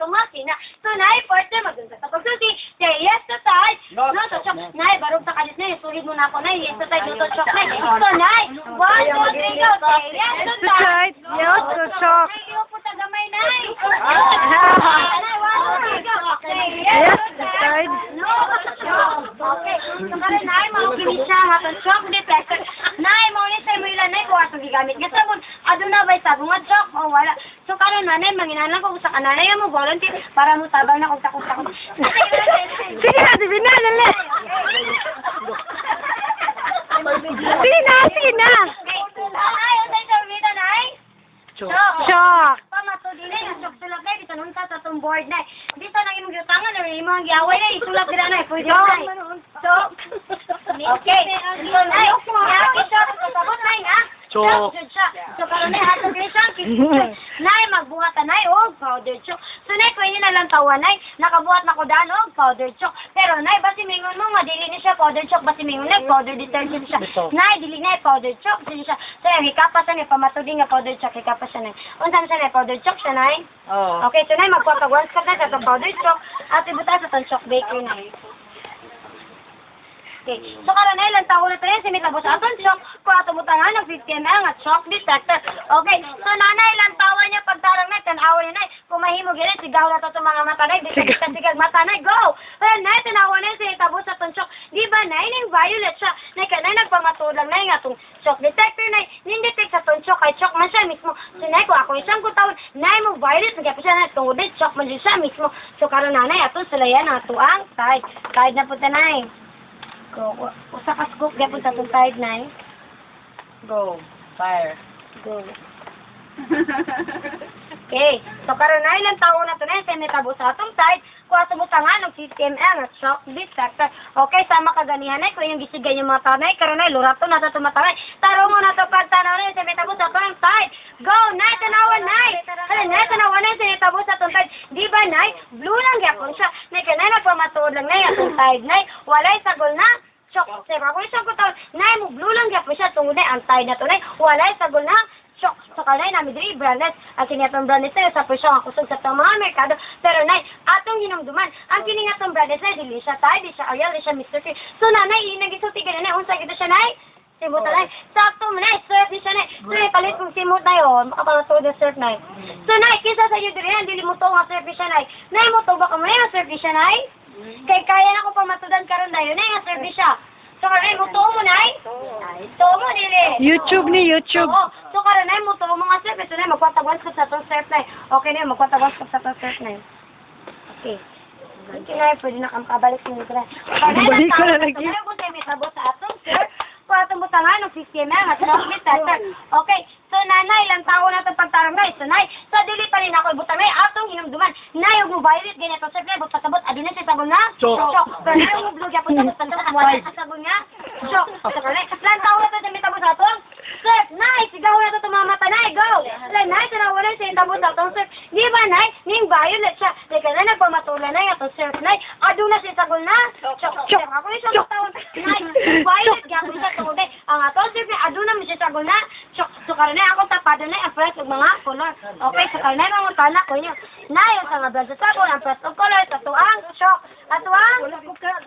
atong makina. So, nay, porte, magdun sa pagsusi. Say yes to tight. No to chok. Nay, barog sa kadis na, sulit mo na ako, nay. Yes to tight, no to chok, nay. So, nay, 1, 2, 3, go. Say yes to tight. Yes to chok. Nay, iyo po sa gamay, nay. Nay, 1, 2, 3, go. Say yes to tight. No to chok. Okay. So, kaya, nay, maukinis siya, hatong chok detector. Nay, maunin sa mo ilan, nay, kung ato gigamit. Kasi sabon, ado na ba'y sabon nga chok o wala. So, karon nanay, manginalan ko sa kananay mo volunteer para mo tabang na kung sakot-sakot. Sige na, sige na, lala. Sige na, sige na. Nay, unsay servita, nay? Chok. Pamato din na, chok tulak na, dito nung sa itong board na. Dito nang imong giutangan, na imo ang giaway na, itulak din na, pwede na. Chok. Okay. So, nay, chok, sabot na nga. Chok. So, karon na, hatong grisang, nay, magbuhat na, nay, powder chok. So, nay, kung na lang tawa, nay, nakabuhat na ko daan, powder chok. Pero, nay, basi mingon mo, madili ni siya, powder chok, basi mingon na, powder detergent siya. Nay, dili na, powder chok, siya siya. So, hikapasan niya, pamatuding nga powder chok, hikapasan niya. Unsan siya, nay, powder chok siya, nay? Okay, so, nay, magpapag-once ka na sa powder chok, at ibutan sa itong chok bakery, nay. Okay. So, karon na ilang taon na ito rin, simitabo sa aton chok, kung ato butangan ng 50 ml nga chok detector. Okay. So, nanay, ilang taon niya pagtarang na, tanawa niya na, kung mahimog yun, sigaw na ito itong mga matanay, di sa sigag matanay, go! Well, nay, tanawa na yung simitabo sa aton chok. Di ba, nay, ning violet siya, nay, kanay, nagpamatulang na yung atong chok detector, nay, nindetect sa aton chok, kay chok man siya mismo. So, nay, kung ako isang kutawon, nay, mo violet, nagyapa siya na, tungod chok man siya mismo. So, karon nanay, ato sila yan, ato ang tide. Tide na po tanay. Go. Usa ka scoop gapon sa tong tide nay. Go. Fire. Go. Okay. So karon na ilang taon na to na sa metabo sa atong tide, kung ato butangan og system nga shock detector. Okay, sama kaganihan ay kung yung gisigay yung mga tanay karon ay lurato na to matanay. Tarong mo na to pagtanaw na sa metabo sa atong tide. Go, nay, tanawan nay. Hala, nay, tanawan nay sa metabo sa atong tide. Di ba nay? Blue lang gyapon siya. Nay kanay nagpamatuod lang nay atong tide nay. Walay sagol na. Chok, sa ako isang kutawon, nay mo blue lang gyapon siya tungod nay ang tide na to nay. Walay sagol na. Chok, so kanay namin diri branded. Ang kini atong branded tayo sa presyo ang kusog sa mga merkado. Pero nay, atong hinumduman, ang kini nga atong branded nay dili siya tide, di siya Ariel, di siya Mr. K. So nanay, nagisulti ganyan nay, unsa gid siya nay? Simot na sakto mo na, surf ni siya na. So, palit kong simot na yun, makapalatuod ng surf na. So, nay, kisa sa iyo diri, dili mo to nga surf ni siya na. Nay, mo to, baka mo na yung surf ni siya na. Kay kaya na ko pamatudan karon na yun, nay, nga surf ni siya. So, karon mo to mo, nay? To mo, dili. YouTube ni YouTube. Oo. So, karon nay, mo to mo nga surf. Ito na, magpatagwan ko sa itong surf na. Okay na, magpatagwan ko sa itong surf na. Okay. Okay na, pwede na kang kabalik sa nito na. Balik ko na lagi. Kaya kung tayo may tabo sa atong surf, kung atong butangan ng 50 ml at chok detector. Okay, so nanay, ilang taon na itong pagtarong guys. So nay, so dili pa rin ako ibutang nay, atong hinumduman. Nay, yung violet, ganyan ito, sir, but patabot, adin na siya sabon na? Chok. Pero nay, yung blue, yapon sabot, patabot, wala sa sabon nga? Chok. So nay, ilang taon na ito na may tabo sa atong? Sir, nay, sigaw na ito itong mga mata, nay, go! Nay, tanawa na siya yung tabo sa atong, sir. Di ba, nay, ning violet siya. Teka na, nagpamatula na yung atong, sir, nay, adun na siya sabon na? Chok. Ako yung isang taon, nay, violet, gapon siya, tungod ay, ang atong, sir, adun na siya sabon na? Chok. So karon na akong tapado na ang press og mga color. Okay, so karon na mga tanak ko niyo. Nay, sa mga brand sa sabon ang press og color sa tuang chok. Atuang.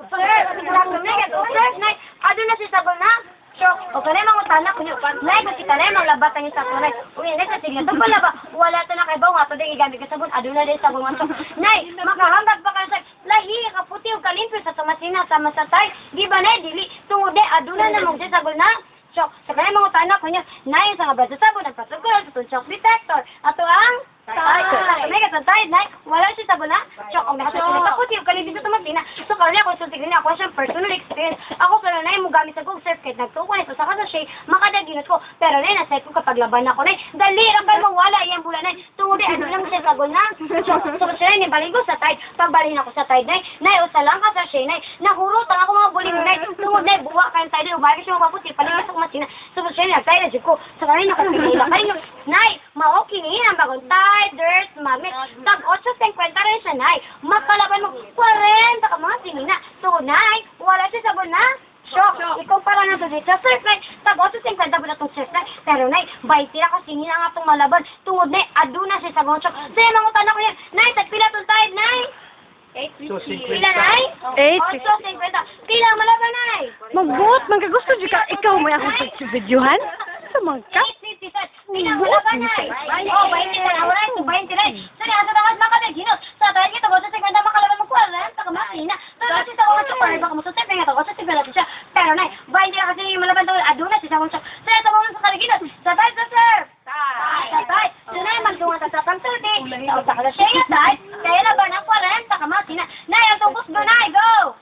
Sir, sigurado na ito, sir. Nay, adun na siya sabon na? Chok. Okay na mga tanak ko niyo. Nay, kung kita na mga labatan niyo sa kulay. Uy, nay, sa tignan. Ito pala ba? Wala ito na kay baw. Ato din igamit ka sabon. Adun na din sabon nga chok. Nay, makahambag pa ka sa lahi, kaputi o kalimpyo sa tumasina sa masatay. Di ba, nay, dili? Tungod adun na mong siya sabon na? Chok, sa kanya mga tanak ko niya, nay, sa nga sa sabon, ang pasagkulan sa itong chok detector. Ato ang tide. May kasantay, nay, wala siya sabon na. Chok, ang nakasasin na kaputi, yung kalibig sa tumatina. So, karoon ako, so, tignan ako siyang personal experience. Ako, karoon nay, mo gamit sa kong surf kit, nagtukuan ito sa kasashay, makadaginot ko. Pero, nay, nasay ko kapag laban ako, nay, dali, ang kayo mawala, iyang bulan, nay, tungod ano lang siya sabon na. Chok, so, siya, nay, balik ko sa tide, pagbalhin ako sa tide, nay, usa lang ka sa shay, nay, nahurot ang ako mga buling, nay, tungod, nay, buwa kayong tide, ubalik siya mga kaputi, palikas ako masina. So, siya, nagtay na ko. So, karoon ako, pinila kayo, nay, maokinin ang bagong tide, dirt, mami, tag 8.50 rin siya, nay, makalaban mo, 40 ka mga sinina. So, nay, wala siya sabon na. Shock. Ikaw para na to dito. Surf, nay, tag 8.50 ba na itong surf, nay. Pero, nay, 20 ako sinina nga itong malaban. Tungod, nay, aduna siya sabon. Shock. Sa mga Pangutan ako yan. Nay, tagpila tong tayad, Nay. Pila, Nay? 8. 8.50. Pila, malaban, Nay. Magbuot, magkagusto dyan ka. Ikaw may ako sa videohan? Sa mga ka? 8.50, sir. Pila, malaban, Nay. Oh, 20 na ako, Nay. 20 na. Sir, asa takas makadag, Ginoo. Sa tayo kita ko, sa 50 makalaban mo kwala. Taka makina. Pero kasi sa mga chok, baka mo sa 7 nga to. Sa 7 natin siya. Pero, Nay, 20 na kasi malaban to. Aduna, si sa mga chok. Sir, ito mo sa kaliginos. Sa tayo, sir. Sa tayo. So, Nay, magdungan sa pangsulti. Sa utak na siya, Nay. Kaya na ba ng 40 ka makina. Nay, ang tungkos go, Nay. Go!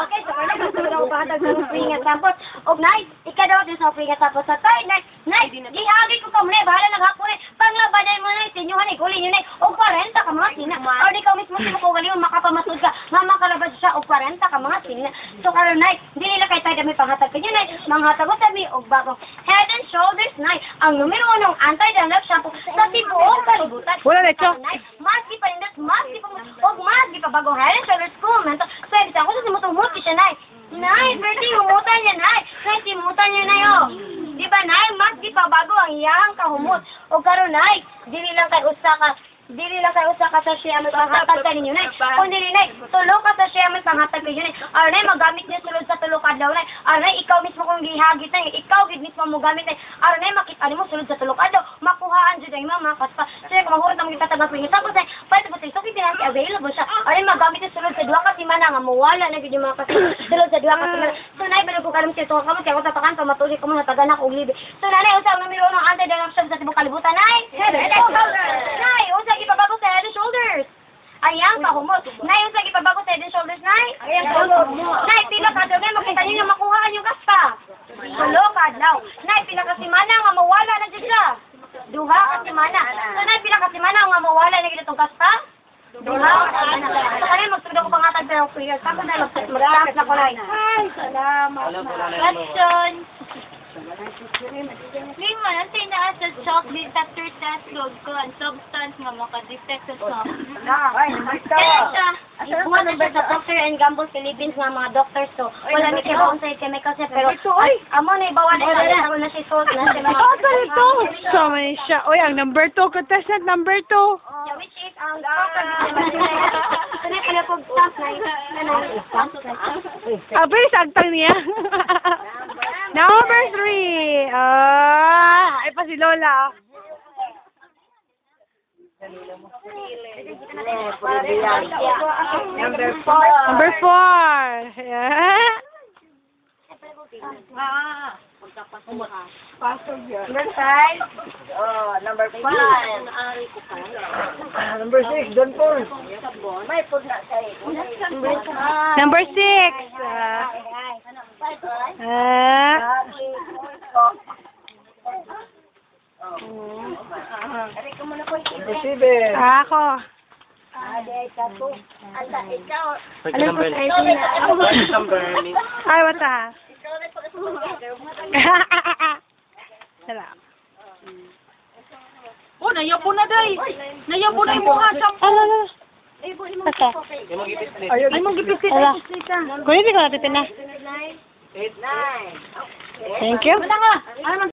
Okay, so kaya gusto ko na upahatag ng free nga sampot. Og Nay, ikadaw din sa free nga sampot sa tayo. Nay, gihagi ko ka muna. Bahala naghapon eh. Panglabanan mo, Nay. Tinyuhan eh. Kulin yun, Nay. Og 40 ka mga sina. O di ka mismo si Makugali mo makapamasod ka. Mamakalabas siya. Og 40 ka mga sina. So karon, Nay, hindi nila kay tayo dami panghatag kanyo, Nay. Manghatagot kami og bagong Head and Shoulders, Nay. Ang numero 1 anti-dandruff shampoo sa tibuong kalibutan. Wala na ito. Nay, maski pa rin, maski pa mo, og maski pa bagong Head and Shoulders kumento. Pwede sa ako sa simutong siya, Nay. Nay, pwede humutan niya, Nay. Nay, simutan niya, Nay, oh. Di ba, Nay, maski pa bago ang iyang kahumot. O karon, Nay, dili lang kay usa ka sa siya may panghatag ka ninyo, Nay. Kung dili, Nay, tulo ka sa siya may panghatag ka ninyo, Nay. Nay, magamit niya sulod sa tulo ka daw, Nay. Nay, ikaw mismo kung gihagit, Nay. Ikaw, gid mismo mo gamit, Nay. Nay, makita mo sulod sa tulo ka daw. Makuhaan dyan, Nay, mga kaspa. Sir, kung mahurot ang itatagap ko niya. Tapos, Nay, pwede po tayo, so, kinanti available siya. Nay, magamit niya sulod sa duwa kasi mana nga mawala na gid yung mga kaspa. Sulod sa duwa kasi mana. So, Nay, pwede ko kalam siya, tunga kamot, kaya ko sa pakan, pamatuloy ko muna, taganak og libi. So, Nanay, usang numero ng anti-dandruff shampoo sa tibok kalibutan, Nay. Head and Shoulders. Nay, usang ipabago sa Head and Shoulders. Ayan, kahumot. Nay, usang ipabago sa Head and Shoulders, Nay. Ayan, kahumot. Nay, pila ka daw, Nay, makita niyo na makuhaan yung kasta. Tulo ka daw. Nay, pila ka simana nga mawala na dyan siya. Duha ka simana. So, Nay, pila ka simana nga mawala na dyan itong kasta. Duha ka simana. So, kanil, magsudo ko pangatag sa ng prayer. Tapos, Nay, mag-start na ko, Nay. Ay, salamat. Question. Ngayon man, ang tinaas sa chocolate after test load ko, ang substance nga makadetect sa chocolate. Kaya siya, ibuha na siya sa Procter & Gamble Philippines nga mga doctors to. Wala may kibaon sa chemical siya, pero amo na ibawan na siya, ako na si salt na siya. Ito. So, may siya. Uy, ang number 2. Contestant number 2. Yeah, which is ang Procter & Gamble pala po stamp na Abay, sagtang niya. Number 3. Ay pa si Lola. Number 4. Number 4. Yeah. Number 5. Number 5. Number 6, Don Paul. Number 6. Number 7. Ako. Ay, wata. Salamat. Oh, nayapo na day. Nayapo na yung mga sampo. Ano? Ito. Ayun. Ay, mag-ipisit. Kunin ko natin na. 8, 9. Thank you. Ano